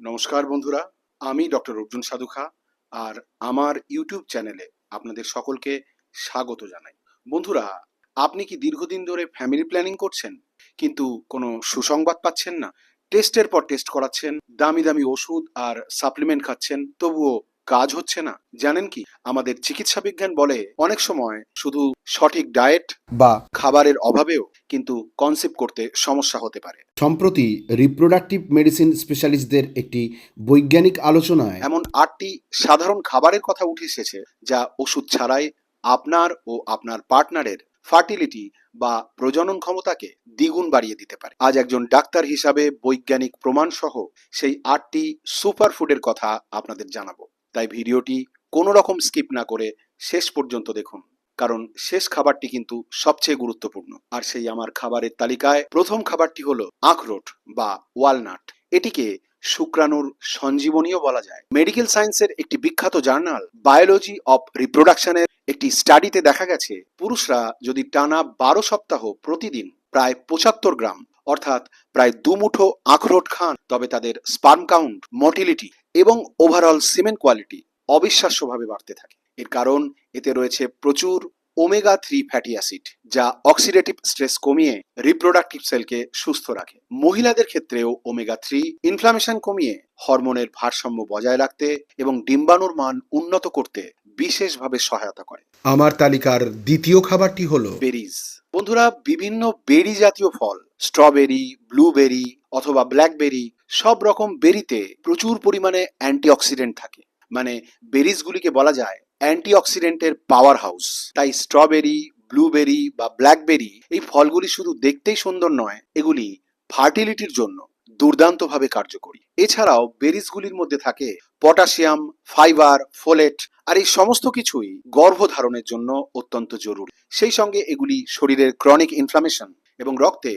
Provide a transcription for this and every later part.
নমস্কার বন্ধুরা, আমি ডক্টর অর্জুন সাধুখা আর আমার ইউটিউব চ্যানেলে আপনাদের সকলকে স্বাগত জানাই। বন্ধুরা, আপনি কি দীর্ঘদিন ধরে ফ্যামিলি প্ল্যানিং করছেন কিন্তু কোনো সুসংবাদ পাচ্ছেন না? টেস্টের পর টেস্ট করাচ্ছেন, দামি দামি ওষুধ আর সাপ্লিমেন্ট খাচ্ছেন, তবুও কাজ হচ্ছে না? জানেন কি, আমাদের চিকিৎসা বিজ্ঞান বলে অনেক সময় শুধু সঠিক ডায়েট বা খাবারের অভাবেও কিন্তু কনসিভ করতে সমস্যা হতে পারে। সম্প্রতি রিপ্রোডাক্টিভ মেডিসিন স্পেশালিস্টদের একটি বৈজ্ঞানিক আলোচনায় এমন ৮টি সাধারণ খাবারের কথা উঠে এসেছে যা ওষুধ ছাড়াই আপনার ও আপনার পার্টনারের ফার্টিলিটি বা প্রজনন ক্ষমতাকে দ্বিগুণ বাড়িয়ে দিতে পারে। আজ একজন ডাক্তার হিসাবে বৈজ্ঞানিক প্রমাণ সহ সেই ৮টি সুপার ফুডের কথা আপনাদের জানাবো। তাই ভিডিওটি কোনো রকম স্কিপ না করে শেষ পর্যন্ত দেখুন, কারণ শেষ খাবারটি কিন্তু সবচেয়ে গুরুত্বপূর্ণ। আর সেই আমার খাবারের তালিকায় প্রথম খাবারটি হলো আখরোট বা ওয়ালনাট। এটিকে শুক্রাণুর সঞ্জীবনীও বলা যায়। মেডিকেল সায়েন্সের একটি বিখ্যাত জার্নাল বায়োলজি অফ রিপ্রোডাকশনের একটি স্টাডিতে দেখা গেছে, পুরুষরা যদি টানা ১২ সপ্তাহ প্রতিদিন প্রায় ৭৫ গ্রাম অর্থাৎ প্রায় ২ মুঠো আখরোট খান, তবে তাদের স্পার্ম কাউন্ট, মোটিলিটি এবং ওভারঅল সিমেন কোয়ালিটি অবিশ্বাস্যভাবে বাড়তে থাকে। এর কারণ এতে রয়েছে প্রচুর ওমেগা-3 ফ্যাটি অ্যাসিড, যা অক্সিডেটিভ স্ট্রেস কমিয়ে রিপ্রোডাক্টিভ সেলকে সুস্থ রাখে। মহিলাদের ক্ষেত্রেও ওমেগা-3 ইনফ্লামেশন কমিয়ে হরমোনের ভারসাম্য বজায় রাখতে এবং ডিম্বাণুর মান উন্নত করতে বিশেষভাবে সহায়তা করে। আমার তালিকার দ্বিতীয় খাবারটি হলো বেরিজ। বন্ধুরা, বিভিন্ন বেরি জাতীয় ফল, স্ট্রবেরি, ব্লুবেরি অথবা ব্ল্যাকবেরি, সব রকম বেরিতে প্রচুর পরিমাণে অ্যান্টিঅক্সিডেন্ট থাকে। মানে বেরিজগুলিকে বলা যায় অ্যান্টিঅক্সিডেন্টের পাওয়ার হাউস। তাই স্ট্রবেরি, ব্লুবেরি বা ব্ল্যাকবেরি এই ফলগুলি শুধু দেখতেই সুন্দর নয়, এগুলি ফার্টিলিটির জন্য দুর্দান্তভাবে কার্যকরী। এছাড়াও বেরিজগুলির মধ্যে থাকে পটাশিয়াম, ফাইবার, ফোলেট, আর এই সমস্ত কিছুই গর্ভধারণের জন্য অত্যন্ত জরুরি। সেই সঙ্গে এগুলি শরীরের ক্রনিক ইনফ্লামেশন এবং রক্তে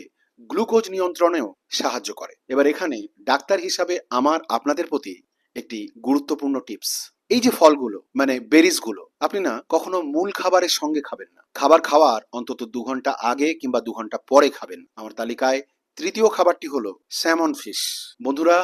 গ্লুকোজ নিয়ন্ত্রণেও সাহায্য করে। এবার এখানে ডাক্তার হিসাবে আমার আপনাদের প্রতি একটি গুরুত্বপূর্ণ টিপস। এই যে ফলগুলো মানে বেরিজগুলো আপনি না কখনো মূল খাবারের সঙ্গে খাবেন না। খাবার খাওয়ার অন্তত ২ ঘন্টা আগে কিংবা ২ ঘন্টা পরে খাবেন। আমার তালিকায় তৃতীয় খাবারটি হলো স্যামন ফিশ। বন্ধুরা,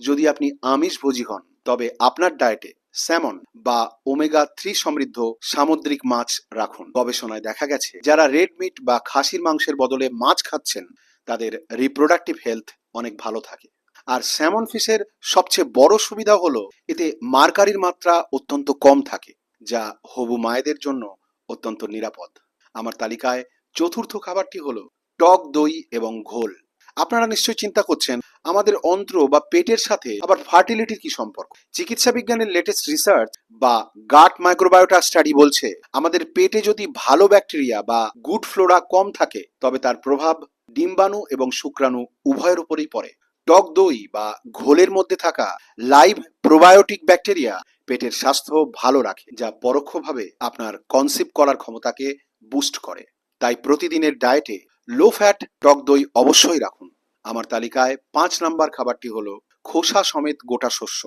যদি আপনি আমিষভোজী হন তবে আপনার ডায়েটে স্যামন বা ওমেগা-3 সমৃদ্ধ সামুদ্রিক মাছ রাখুন। গবেষণায় দেখা গেছে, যারা রেড মিট বা খাসির মাংসের বদলে মাছ খাচ্ছেন তাদের রিপ্রোডাক্টিভ হেলথ অনেক ভালো থাকে। আর স্যামন ফিশের সবচেয়ে বড় সুবিধা হলো এতে মার্কারির মাত্রা অত্যন্ত কম থাকে, যা হবু মায়েদের জন্য অত্যন্ত নিরাপদ। আমার তালিকায় চতুর্থ খাবারটি হলো টক দই এবং ঘোল। আপনারা নিশ্চয়ই চিন্তা করছেন, আমাদের অন্ত্র বা পেটের সাথে আবার ফার্টিলিটির কি সম্পর্ক? চিকিৎসা বিজ্ঞানের লেটেস্ট রিসার্চ বা গাট মাইক্রোবায়োটা স্টাডি বলছে, আমাদের পেটে যদি ভালো ব্যাকটেরিয়া বা গুড ফ্লোরা কম থাকে তবে তার প্রভাব ডিম্বাণু এবং শুক্রাণু উভয়ের উপরেই পড়ে। টক দই বা ঘোলের মধ্যে থাকা লাইভ প্রোবায়োটিক ব্যাকটেরিয়া পেটের স্বাস্থ্য ভালো রাখে, যা পরোক্ষভাবে আপনার কনসিভ করার ক্ষমতাকে বুস্ট করে। তাই প্রতিদিনের ডায়েটে লো ফ্যাট টক দই অবশ্যই রাখুন। আমার তালিকায় ৫ নম্বর খাবারটি হলো খোসা সমেত গোটা শস্য।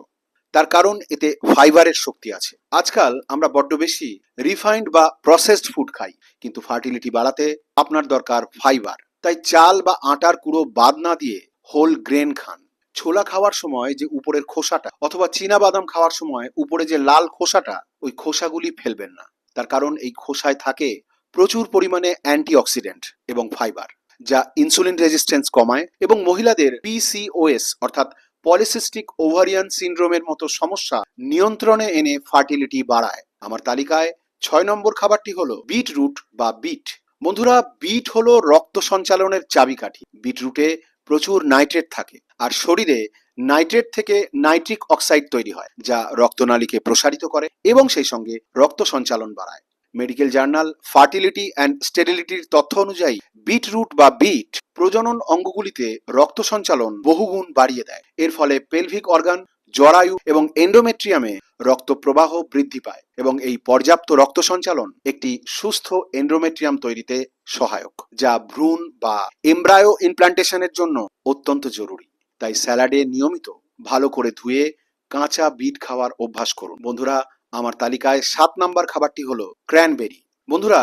তার কারণ এতে ফাইবারের শক্তি আছে। আজকাল আমরা বড্ড বেশি রিফাইন্ড বা প্রসেসড ফুড খাই, কিন্তু ফার্টিলিটি বাড়াতে আপনার দরকার ফাইবার। তাই চাল বা আটার কুড়ো বাদ না দিয়ে হোল গ্রেন খান। ছোলা খাওয়ার সময় যে উপরের খোসাটা অথবা চীনা বাদাম খাওয়ার সময় উপরে যে লাল খোসাটা, ওই খোসাগুলি ফেলবেন না। তার কারণ এই খোসায় থাকে প্রচুর পরিমাণে অ্যান্টিঅক্সিডেন্ট এবং ফাইবার, যা ইনসুলিন রেজিস্ট্যান্স কমায় এবং মহিলাদের পিসিওএস অর্থাৎ পলিসিস্টিক ওভারিয়ান সিনড্রোমের মতো সমস্যা নিয়ন্ত্রণে এনে ফার্টিলিটি বাড়ায়। আমার তালিকায় ৬ নম্বর খাবারটি হলো বিটরুট বা বিট। বন্ধুরা, বিট হলো রক্ত সঞ্চালনের চাবিকাঠি। বিটরুটে প্রচুর নাইট্রেট থাকে আর শরীরে নাইট্রেট থেকে নাইট্রিক অক্সাইড তৈরি হয়, যা রক্তনালীকে প্রসারিত করে এবং সেই সঙ্গে রক্ত সঞ্চালন বাড়ায়। মেডিকেল জার্নাল ফার্টিলিটি অ্যান্ড স্টেরিলিটির তথ্য অনুযায়ী বিটরুট বা বিট প্রজনন অঙ্গগুলিতে রক্ত সঞ্চালন বহুগুণ বাড়িয়ে দেয়। এর ফলে পেলভিক অর্গান, জরায়ু এবং এন্ডোমেট্রিয়ামে রক্ত প্রবাহ বৃদ্ধি পায় এবং এই পর্যাপ্ত রক্ত সঞ্চালন একটি সুস্থ এন্ডোমেট্রিয়াম তৈরিতে সহায়ক, যা ভ্রূণ বা এমব্রায়ো ইমপ্লান্টেশনের জন্য অত্যন্ত জরুরি। তাই স্যালাডে নিয়মিত ভালো করে ধুয়ে কাঁচা বিট খাওয়ার অভ্যাস করুন। বন্ধুরা, আমার তালিকায় ৭ নম্বর খাবারটি হলো ক্র্যানবেরি। বন্ধুরা,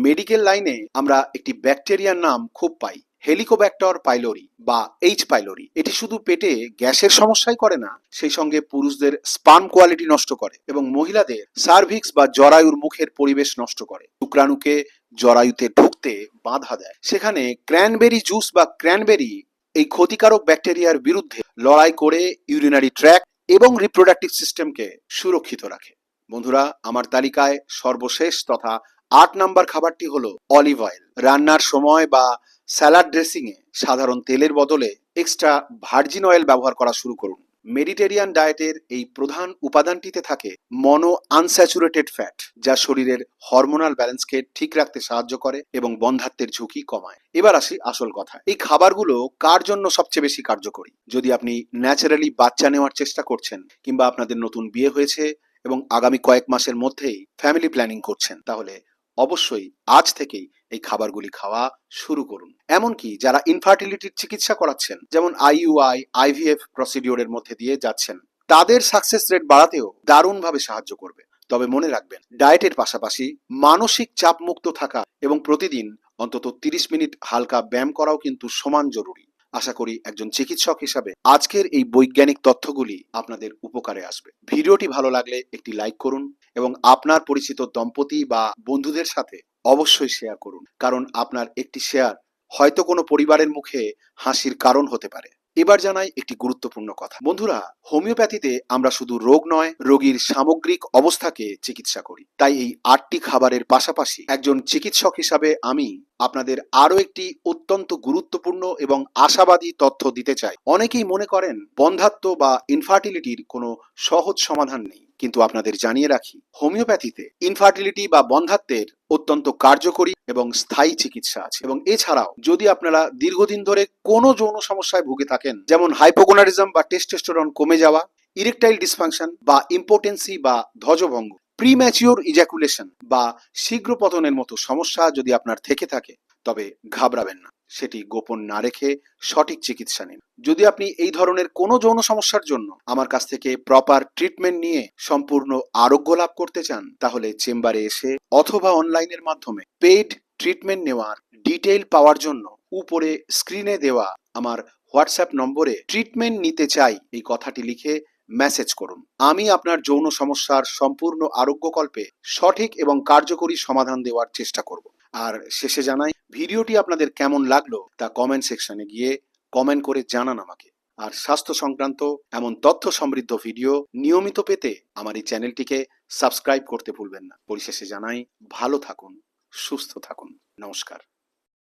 মেডিকেল লাইনে আমরা একটি ব্যাকটেরিয়ার নাম খুব পাই, হেলিকোব্যাক্টর পাইলোরি বা এইচ পাইলোরি। এটি শুধু পেটে গ্যাসের সমস্যাই করে না, সেই সঙ্গে পুরুষদের স্পার্ম কোয়ালিটি নষ্ট করে এবং মহিলাদের সার্ভিক্স বা জরায়ুর মুখের পরিবেশ নষ্ট করে, শুক্রাণুকে জরায়ুতে ঢুকতে বাধা দেয়। সেখানে ক্র্যানবেরি জুস বা ক্র্যানবেরি এই ক্ষতিকারক ব্যাকটেরিয়ার বিরুদ্ধে লড়াই করে ইউরিনারি ট্র্যাক্ট এবং রিপ্রোডাক্টিভ সিস্টেমকে সুরক্ষিত রাখে। বন্ধুরা, আমার তালিকায় সর্বশেষ তথা ৮ নাম্বার খাবারটি হলো অলিভ অয়েল। রান্নার সময় বা স্যালাড ড্রেসিং এ সাধারণ তেলের বদলে এক্সট্রা ভার্জিন অয়েল ব্যবহার করা শুরু করুন। মেডিটেরিয়ান ডায়েটের এই প্রধান উপাদানটিতে থাকে মনো আনস্যাচুরেটেড ফ্যাট, যা শরীরের হরমোনাল ব্যালেন্সকে ঠিক রাখতে সাহায্য করে এবং বন্ধ্যাত্বের ঝুঁকি কমায়। এবার আসি আসল কথা, এই খাবারগুলো কার জন্য সবচেয়ে বেশি কার্যকরী? যদি আপনি ন্যাচারালি বাচ্চা নেওয়ার চেষ্টা করছেন, কিংবা আপনাদের নতুন বিয়ে হয়েছে এবং আগামী কয়েক মাসের মধ্যেই ফ্যামিলি প্ল্যানিং করছেন, তাহলে অবশ্যই আজ থেকেই এই খাবারগুলি খাওয়া শুরু করুন। এমনকি যারা ইনফার্টিলিটির চিকিৎসা করাচ্ছেন, যেমন আইইউআই, আইভিএফ প্রসিডিওরের মধ্যে দিয়ে যাচ্ছেন, তাদের সাকসেস রেট বাড়াতেও দারুণভাবে সাহায্য করবে। তবে মনে রাখবেন, ডায়েটের পাশাপাশি মানসিক চাপ মুক্ত থাকা এবং প্রতিদিন অন্তত 30 মিনিট হালকা ব্যায়াম করাও কিন্তু সমান জরুরি। আশা করি একজন চিকিৎসক হিসাবে আজকের এই বৈজ্ঞানিক তথ্যগুলি আপনাদের উপকারে আসবে। ভিডিওটি ভালো লাগলে একটি লাইক করুন এবং আপনার পরিচিত দম্পতি বা বন্ধুদের সাথে অবশ্যই শেয়ার করুন, কারণ আপনার একটি শেয়ার হয়তো কোনো পরিবারের মুখে হাসির কারণ হতে পারে। এবার জানাই একটি গুরুত্বপূর্ণ কথা। বন্ধুরা, হোমিওপ্যাথিতে আমরা শুধু রোগ নয়, রোগীর সামগ্রিক অবস্থাকে চিকিৎসা করি। তাই এই 8টি খাবারের পাশাপাশি একজন চিকিৎসক হিসাবে আমি আপনাদের আরো একটি অত্যন্ত গুরুত্বপূর্ণ এবং আশাবাদী তথ্য দিতে চাই। অনেকেই মনে করেন বন্ধ্যাত্ব বা ইনফার্টিলিটির কোনো সহজ সমাধান নেই, কিন্তু আপনাদের জানিয়ে রাখি, হোমিওপ্যাথিতে ইনফার্টিলিটি বা বন্ধ্যাত্বের অত্যন্ত কার্যকরী এবং স্থায়ী চিকিৎসা আছে। এবং এছাড়াও যদি আপনারা দীর্ঘদিন ধরে কোনো যৌন সমস্যায় ভুগে থাকেন, যেমন হাইপোগোনাডিজম বা টেস্টোস্টেরন কমে যাওয়া, ইরেকটাইল ডিসফাংশন বা ইম্পোটেন্সি বা ধ্বজভঙ্গ, প্রিম্যাচিওর ইজাকুলেশন বা শীঘ্র পতনের মতো সমস্যা যদি আপনার থেকে থাকে, তবে ঘাবড়াবেন না, সেটি গোপন না রেখে সঠিক চিকিৎসা নিন। যদি আপনি এই ধরনের কোনো যৌন সমস্যার জন্য আমার কাছ থেকে প্রপার ট্রিটমেন্ট নিয়ে সম্পূর্ণ আরোগ্য লাভ করতে চান, তাহলে চেম্বারে এসে অথবা অনলাইনের মাধ্যমে পেইড ট্রিটমেন্ট নেওয়ার ডিটেইল পাওয়ার জন্য উপরে স্ক্রিনে দেওয়া আমার হোয়াটসঅ্যাপ নম্বরে ট্রিটমেন্ট নিতে চাই এই কথাটি লিখে মেসেজ করুন। আমি আপনার যৌন সমস্যার সম্পূর্ণ আরোগ্যকল্পে সঠিক এবং কার্যকরী সমাধান দেওয়ার চেষ্টা করব। আর শেষে জানাই, ভিডিওটি আপনাদের কেমন লাগলো তা কমেন্ট সেকশনে গিয়ে কমেন্ট করে জানান আমাকে। আর স্বাস্থ্য সংক্রান্ত এমন তথ্য সমৃদ্ধ ভিডিও নিয়মিত পেতে আমার এই চ্যানেলটিকে সাবস্ক্রাইব করতে ভুলবেন না। পরিশেষে জানাই, ভালো থাকুন, সুস্থ থাকুন, নমস্কার।